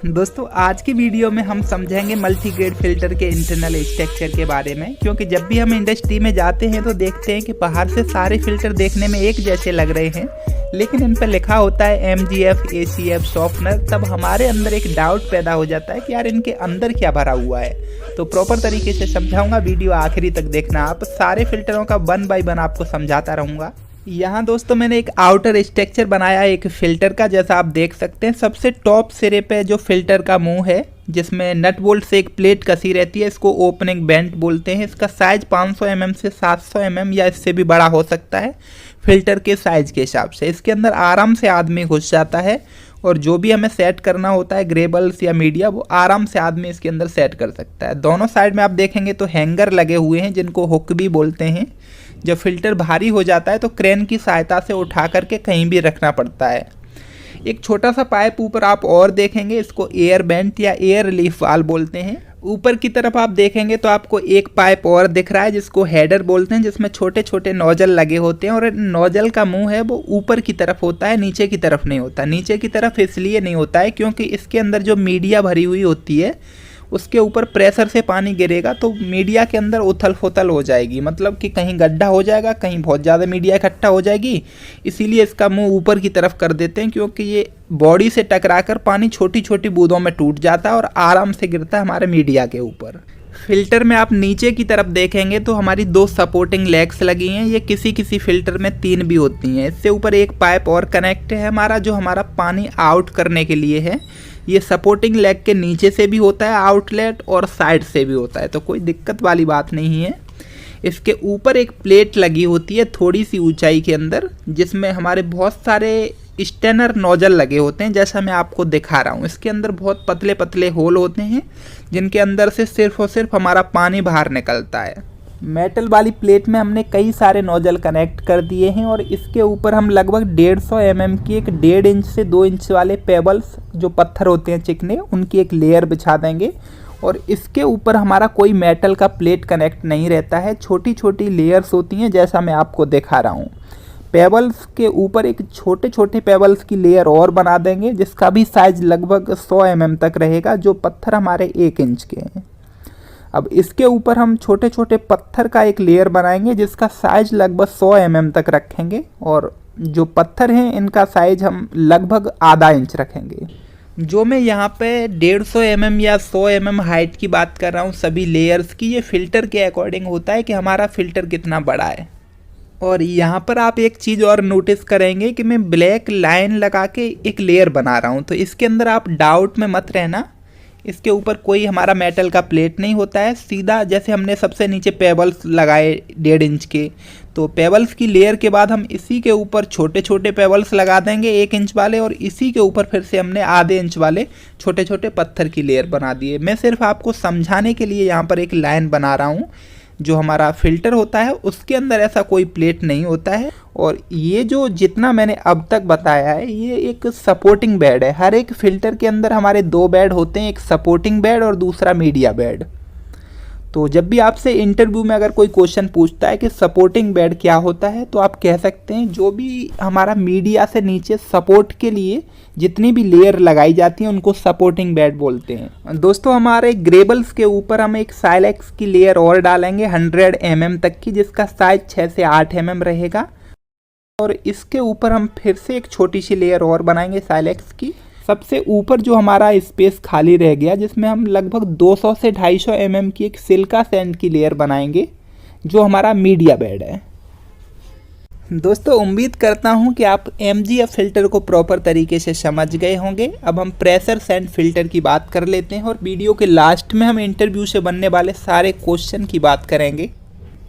दोस्तों आज की वीडियो में हम समझेंगे मल्टीग्रेड फिल्टर के इंटरनल स्ट्रक्चर के बारे में, क्योंकि जब भी हम इंडस्ट्री में जाते हैं तो देखते हैं कि बाहर से सारे फिल्टर देखने में एक जैसे लग रहे हैं, लेकिन इन पर लिखा होता है MGF, ACF, सॉफ्टनर। तब हमारे अंदर एक डाउट पैदा हो जाता है कि यार इनके अंदर क्या भरा हुआ है। तो प्रॉपर तरीके से समझाऊंगा, वीडियो आखिरी तक देखना। आप सारे फिल्टरों का 1 बाय 1 आपको समझाता रहूँगा। यहाँ दोस्तों मैंने एक आउटर स्ट्रक्चर बनाया है एक फ़िल्टर का, जैसा आप देख सकते हैं। सबसे टॉप सिरे पे जो फ़िल्टर का मुंह है, जिसमें नट बोल्ट से एक प्लेट कसी रहती है, इसको ओपनिंग बेंट बोलते हैं। इसका साइज़ 500 mm से 700 mm या इससे भी बड़ा हो सकता है फ़िल्टर के साइज़ के हिसाब से। इसके अंदर आराम से आदमी घुस जाता है और जो भी हमें सेट करना होता है, ग्रेबल्स या मीडिया, वो आराम से आदमी इसके अंदर सेट कर सकता है। दोनों साइड में आप देखेंगे तो हैंगर लगे हुए हैं, जिनको हुक भी बोलते हैं। जब फिल्टर भारी हो जाता है तो क्रेन की सहायता से उठा करके कहीं भी रखना पड़ता है। एक छोटा सा पाइप ऊपर आप और देखेंगे, इसको एयर बेंट या एयर रिलीफ वाल्व बोलते हैं। ऊपर की तरफ आप देखेंगे तो आपको एक पाइप और दिख रहा है, जिसको हेडर बोलते हैं, जिसमें छोटे छोटे नोजल लगे होते हैं। और नोजल का मुंह है वो ऊपर की तरफ होता है, नीचे की तरफ नहीं होता। नीचे की तरफ इसलिए नहीं होता है क्योंकि इसके अंदर जो मीडिया भरी हुई होती है, उसके ऊपर प्रेशर से पानी गिरेगा तो मीडिया के अंदर उथल फुथल हो जाएगी, मतलब कि कहीं गड्ढा हो जाएगा, कहीं बहुत ज़्यादा मीडिया इकट्ठा हो जाएगी। इसीलिए इसका मुंह ऊपर की तरफ कर देते हैं, क्योंकि ये बॉडी से टकराकर पानी छोटी छोटी बूंदों में टूट जाता है और आराम से गिरता है हमारे मीडिया के ऊपर। फिल्टर में आप नीचे की तरफ देखेंगे तो हमारी 2 सपोर्टिंग लेग्स लगी हैं। ये किसी किसी फिल्टर में 3 भी होती हैं। इससे ऊपर एक पाइप और कनेक्ट है हमारा, जो हमारा पानी आउट करने के लिए है। ये सपोर्टिंग लेग के नीचे से भी होता है आउटलेट, और साइड से भी होता है, तो कोई दिक्कत वाली बात नहीं है। इसके ऊपर एक प्लेट लगी होती है थोड़ी सी ऊंचाई के अंदर, जिसमें हमारे बहुत सारे स्टेनर नोजल लगे होते हैं, जैसा मैं आपको दिखा रहा हूँ। इसके अंदर बहुत पतले पतले होल होते हैं, जिनके अंदर से सिर्फ और सिर्फ हमारा पानी बाहर निकलता है। मेटल वाली प्लेट में हमने कई सारे नोजल कनेक्ट कर दिए हैं, और इसके ऊपर हम लगभग 150 mm की एक 1.5 इंच से 2 इंच वाले पेबल्स, जो पत्थर होते हैं चिकने, उनकी एक लेयर बिछा देंगे। और इसके ऊपर हमारा कोई मेटल का प्लेट कनेक्ट नहीं रहता है, छोटी छोटी लेयर्स होती हैं, जैसा मैं आपको दिखा रहा हूँ। पेबल्स के ऊपर एक छोटे छोटे पेबल्स की लेयर और बना देंगे, जिसका भी साइज लगभग 100 mm तक रहेगा, जो पत्थर हमारे 1 इंच के हैं। अब इसके ऊपर हम छोटे छोटे पत्थर का एक लेयर बनाएंगे, जिसका साइज लगभग 100 mm तक रखेंगे, और जो पत्थर हैं इनका साइज हम लगभग आधा इंच रखेंगे। जो मैं यहाँ पे 150 mm या 100 mm हाइट की बात कर रहा हूँ सभी लेयर्स की, ये फिल्टर के अकॉर्डिंग होता है कि हमारा फिल्टर कितना बड़ा है। और यहाँ पर आप एक चीज़ और नोटिस करेंगे कि मैं ब्लैक लाइन लगा के एक लेयर बना रहा हूँ, तो इसके अंदर आप डाउट में मत रहना। इसके ऊपर कोई हमारा मेटल का प्लेट नहीं होता है। सीधा जैसे हमने सबसे नीचे पेबल्स लगाए 1.5 इंच के, तो पेबल्स की लेयर के बाद हम इसी के ऊपर छोटे छोटे पेबल्स लगा देंगे 1 इंच वाले, और इसी के ऊपर फिर से हमने आधे इंच वाले छोटे छोटे पत्थर की लेयर बना दिए। मैं सिर्फ आपको समझाने के लिए यहाँ पर एक लाइन बना रहा हूँ। जो हमारा फिल्टर होता है उसके अंदर ऐसा कोई प्लेट नहीं होता है। और ये जो जितना मैंने अब तक बताया है, ये एक सपोर्टिंग बेड है। हर एक फिल्टर के अंदर हमारे 2 बेड होते हैं, एक सपोर्टिंग बेड और दूसरा मीडिया बेड। तो जब भी आपसे इंटरव्यू में अगर कोई क्वेश्चन पूछता है कि सपोर्टिंग बेड क्या होता है, तो आप कह सकते हैं जो भी हमारा मीडिया से नीचे सपोर्ट के लिए जितनी भी लेयर लगाई जाती हैं उनको सपोर्टिंग बेड बोलते हैं। दोस्तों हमारे ग्रेबल्स के ऊपर हम एक साइलेक्स की लेयर और डालेंगे 100 mm तक की, जिसका साइज 6 से 8 mm रहेगा। और इसके ऊपर हम फिर से एक छोटी सी लेयर और बनाएंगे साइलेक्स की। सबसे ऊपर जो हमारा स्पेस खाली रह गया, जिसमें हम लगभग 200 से 250 mm की एक सिल्का सैंड की लेयर बनाएंगे, जो हमारा मीडिया बेड है। दोस्तों उम्मीद करता हूं कि आप MGF फिल्टर को प्रॉपर तरीके से समझ गए होंगे। अब हम प्रेशर सैंड फिल्टर की बात कर लेते हैं, और वीडियो के लास्ट में हम इंटरव्यू से बनने वाले सारे क्वेश्चन की बात करेंगे।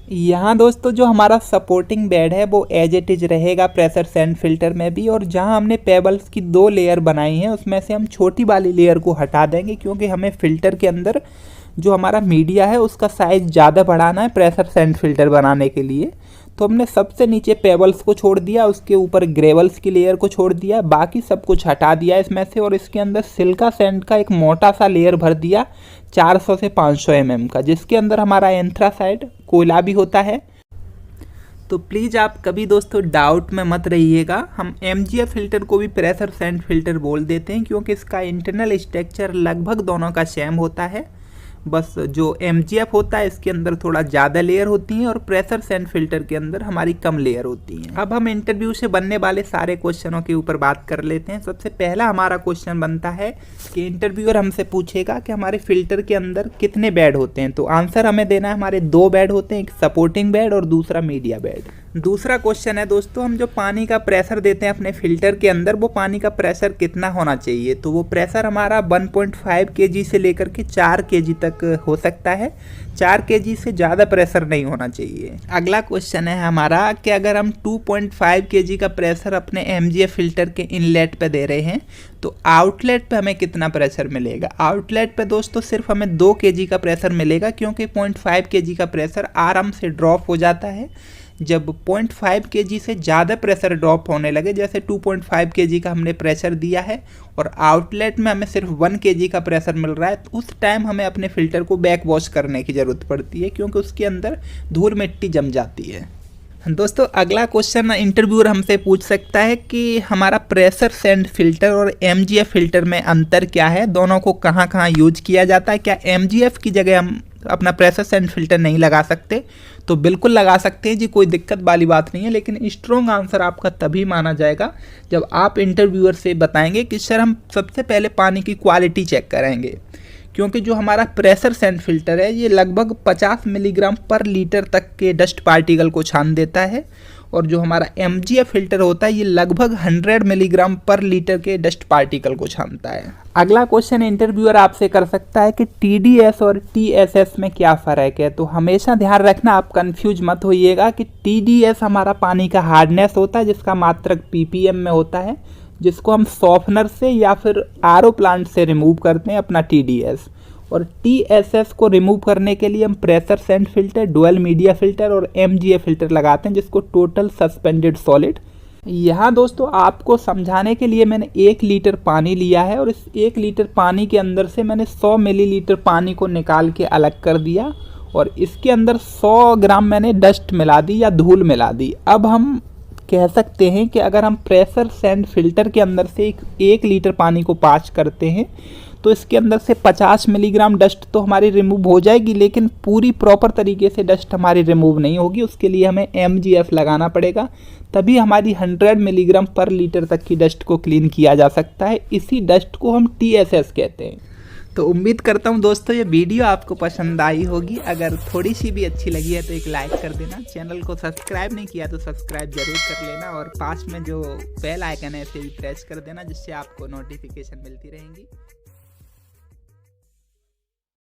यहाँ दोस्तों जो हमारा सपोर्टिंग बेड है वो एज इट इज रहेगा प्रेशर सैंड फिल्टर में भी। और जहाँ हमने पेबल्स की 2 लेयर बनाई हैं, उसमें से हम छोटी वाली लेयर को हटा देंगे, क्योंकि हमें फिल्टर के अंदर जो हमारा मीडिया है उसका साइज ज़्यादा बढ़ाना है प्रेशर सैंड फिल्टर बनाने के लिए। तो हमने सबसे नीचे पेबल्स को छोड़ दिया, उसके ऊपर ग्रेवल्स की लेयर को छोड़ दिया, बाकी सब कुछ हटा दिया इसमें से, और इसके अंदर सिल्का सैंड का एक मोटा सा लेयर भर दिया 400 से 500 mm का, जिसके अंदर हमारा एंथ्रासाइट कोयला भी होता है। तो प्लीज़ आप कभी दोस्तों डाउट में मत रहिएगा, हम MGF फ़िल्टर को भी प्रेशर सैंड फ़िल्टर बोल देते हैं क्योंकि इसका इंटरनल स्ट्रक्चर लगभग दोनों का सेम होता है। बस जो MGF होता है इसके अंदर थोड़ा ज़्यादा लेयर होती हैं और प्रेशर सैंड फ़िल्टर के अंदर हमारी कम लेयर होती हैं। अब हम इंटरव्यू से बनने वाले सारे क्वेश्चनों के ऊपर बात कर लेते हैं। सबसे पहला हमारा क्वेश्चन बनता है कि इंटरव्यूअर हमसे पूछेगा कि हमारे फ़िल्टर के अंदर कितने बेड होते हैं। तो आंसर हमें देना है हमारे 2 बेड होते हैं, एक सपोर्टिंग बेड और दूसरा मीडिया बेड। दूसरा क्वेश्चन है दोस्तों, हम जो पानी का प्रेशर देते हैं अपने फ़िल्टर के अंदर, वो पानी का प्रेशर कितना होना चाहिए। तो वो प्रेशर हमारा 1.5 kg से लेकर के 4 kg तक हो सकता है। 4 kg से ज़्यादा प्रेशर नहीं होना चाहिए। अगला क्वेश्चन है हमारा कि अगर हम 2.5 kg का प्रेशर अपने MGF फ़िल्टर के इनलेट पे दे रहे हैं तो आउटलेट पे हमें कितना प्रेशर मिलेगा। आउटलेट पे दोस्तों सिर्फ हमें 2 kg का प्रेशर मिलेगा क्योंकि 0.5 kg का प्रेशर आराम से ड्रॉप हो जाता है। जब 0.5 kg से ज़्यादा प्रेशर ड्रॉप होने लगे, जैसे 2.5 kg का हमने प्रेशर दिया है और आउटलेट में हमें सिर्फ 1 kg का प्रेशर मिल रहा है, तो उस टाइम हमें अपने फ़िल्टर को बैक वॉश करने की ज़रूरत पड़ती है क्योंकि उसके अंदर धूल मिट्टी जम जाती है। दोस्तों अगला क्वेश्चन इंटरव्यूअर हमसे पूछ सकता है कि हमारा प्रेशर सैंड फ़िल्टर और MGF फ़िल्टर में अंतर क्या है, दोनों को कहाँ कहाँ यूज किया जाता है, क्या MGF की जगह हम अपना प्रेशर सैंड फ़िल्टर नहीं लगा सकते। तो बिल्कुल लगा सकते हैं जी, कोई दिक्कत वाली बात नहीं है, लेकिन स्ट्रॉन्ग आंसर आपका तभी माना जाएगा जब आप इंटरव्यूअर से बताएंगे कि सर हम सबसे पहले पानी की क्वालिटी चेक करेंगे, क्योंकि जो हमारा प्रेशर सैंड फ़िल्टर है ये लगभग 50 मिलीग्राम पर लीटर तक के डस्ट पार्टिकल को छान देता है और जो हमारा MGF फ़िल्टर होता है ये लगभग 100 मिलीग्राम पर लीटर के डस्ट पार्टिकल को छानता है। अगला क्वेश्चन इंटरव्यूअर आपसे कर सकता है कि TDS और TSS में क्या फ़र्क है। तो हमेशा ध्यान रखना, आप कंफ्यूज मत होइएगा कि TDS हमारा पानी का हार्डनेस होता है जिसका मात्रक ppm में होता है, जिसको हम सॉफ्टनर से या फिर RO प्लांट से रिमूव करते हैं अपना TDS, और TSS को रिमूव करने के लिए हम pressure sand filter, dual media filter और MGF फ़िल्टर लगाते हैं जिसको टोटल सस्पेंडेड सॉलिड। यहाँ दोस्तों आपको समझाने के लिए मैंने 1 लीटर पानी लिया है और इस 1 लीटर पानी के अंदर से मैंने 100 मिलीलीटर पानी को निकाल के अलग कर दिया और इसके अंदर 100 ग्राम मैंने डस्ट मिला दी या धूल मिला दी। अब हम कह सकते हैं कि अगर हम प्रेशर सैंड फ़िल्टर के अंदर से 1 लीटर पानी को पास करते हैं तो इसके अंदर से 50 मिलीग्राम डस्ट तो हमारी रिमूव हो जाएगी, लेकिन पूरी प्रॉपर तरीके से डस्ट हमारी रिमूव नहीं होगी। उसके लिए हमें MGF लगाना पड़ेगा, तभी हमारी 100 मिलीग्राम पर लीटर तक की डस्ट को क्लीन किया जा सकता है। इसी डस्ट को हम TSS कहते हैं। तो उम्मीद करता हूँ दोस्तों ये वीडियो आपको पसंद आई होगी। अगर थोड़ी सी भी अच्छी लगी है तो एक लाइक कर देना, चैनल को सब्सक्राइब नहीं किया तो सब्सक्राइब जरूर कर लेना और पास में जो बेल आइकन है इसे भी प्रेस कर देना जिससे आपको नोटिफिकेशन मिलती रहेंगी।